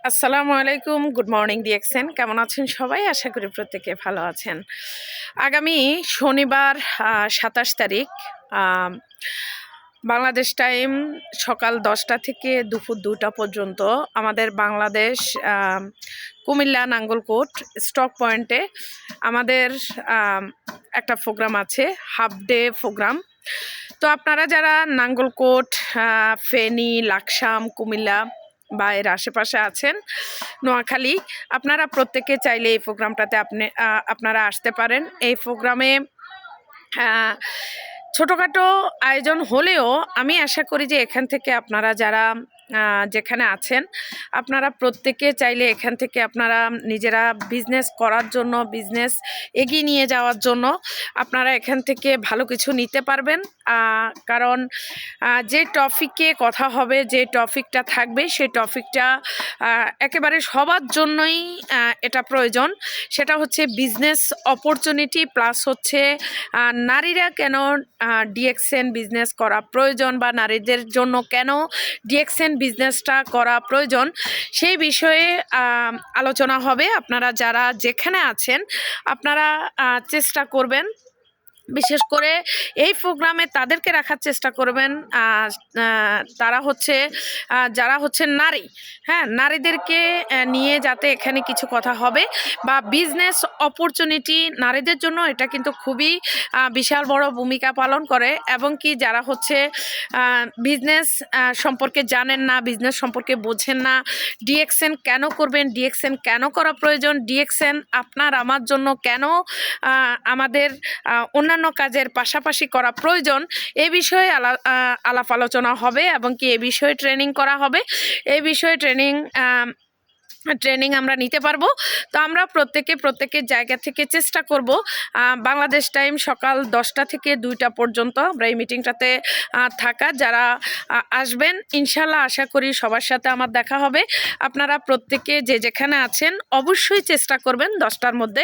আসসালামু আলাইকুম, good morning DXN. কেমন আছেন সবাই? আশা করি প্রত্যেকে ভালো আছেন। আগামী শনিবার ২৭ তারিখ বাংলাদেশ টাইম সকাল ১০টা থেকে দুপুর ২টা পর্যন্ত আমাদের বাংলাদেশ কুমিল্লা নাঙ্গলকোট স্টক পয়েন্টে আমাদের একটা প্রোগ্রাম আছে, হাফ ডে প্রোগ্রাম। তো আপনারা যারা নাঙ্গলকোট, ফেনী, লাকসাম, কুমিল্লা বা এর আশেপাশে আছেন, নোয়াখালী, আপনারা প্রত্যেকে চাইলে এই প্রোগ্রামটাতে আপনারা আসতে পারেন। এই প্রোগ্রামে ছোটোখাটো আয়োজন হলেও আমি আশা করি যে এখান থেকে আপনারা যারা যেখানে আছেন আপনারা প্রত্যেকে চাইলে এখান থেকে আপনারা নিজেরা বিজনেস করার জন্য, বিজনেস এগিয়ে নিয়ে যাওয়ার জন্য আপনারা এখান থেকে ভালো কিছু নিতে পারবেন। কারণ যে টপিকে কথা হবে, যে টপিকটা থাকবে, সেই টপিকটা একেবারে সবার জন্যই এটা প্রয়োজন। সেটা হচ্ছে বিজনেস অপরচুনিটি প্লাস হচ্ছে নারীরা কেন ডিএক্সএন বিজনেস করা প্রয়োজন বা নারীদের জন্য কেন ডিএক্সএন বিজনেসটা করা প্রয়োজন, সেই বিষয়ে আলোচনা হবে। আপনারা যারা যেখানে আছেন আপনারা চেষ্টা করবেন, বিশেষ করে এই প্রোগ্রামে তাদেরকে রাখার চেষ্টা করবেন তারা হচ্ছে যারা হচ্ছে নারী, হ্যাঁ, নারীদেরকে নিয়ে যাতে এখানে কিছু কথা হবে বা বিজনেস অপরচুনিটি নারীদের জন্য এটা কিন্তু খুবই বিশাল বড় ভূমিকা পালন করে। এবং কি যারা হচ্ছে বিজনেস সম্পর্কে জানেন না, বিজনেস সম্পর্কে বোঝেন না, ডিএক্সএন কেন করবেন, ডিএক্সএন কেন করা প্রয়োজন, ডিএক্সএন আপনার আমার জন্য কেন আমাদের অন্যান্য কাজের পাশাপাশি করা প্রয়োজন, এই বিষয়ে আলাপ আলোচনা হবে এবং কি এই বিষয়ে ট্রেনিং করা হবে। এই বিষয়ে ট্রেনিং আমরা নিতে পারবো। তো আমরা প্রত্যেকের জায়গা থেকে চেষ্টা করব বাংলাদেশ টাইম সকাল 10টা থেকে 2টা পর্যন্ত আমরা এই মিটিংটাতে থাকা। যারা আসবেন ইনশাল্লাহ আশা করি সবার সাথে আমার দেখা হবে। আপনারা প্রত্যেকে যে যেখানে আছেন অবশ্যই চেষ্টা করবেন 10টার মধ্যে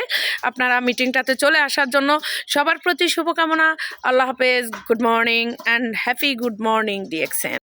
আপনারা মিটিংটাতে চলে আসার জন্য। সবার প্রতি শুভকামনা। আল্লাহ হাফেজ, good morning and happy good morning DXN.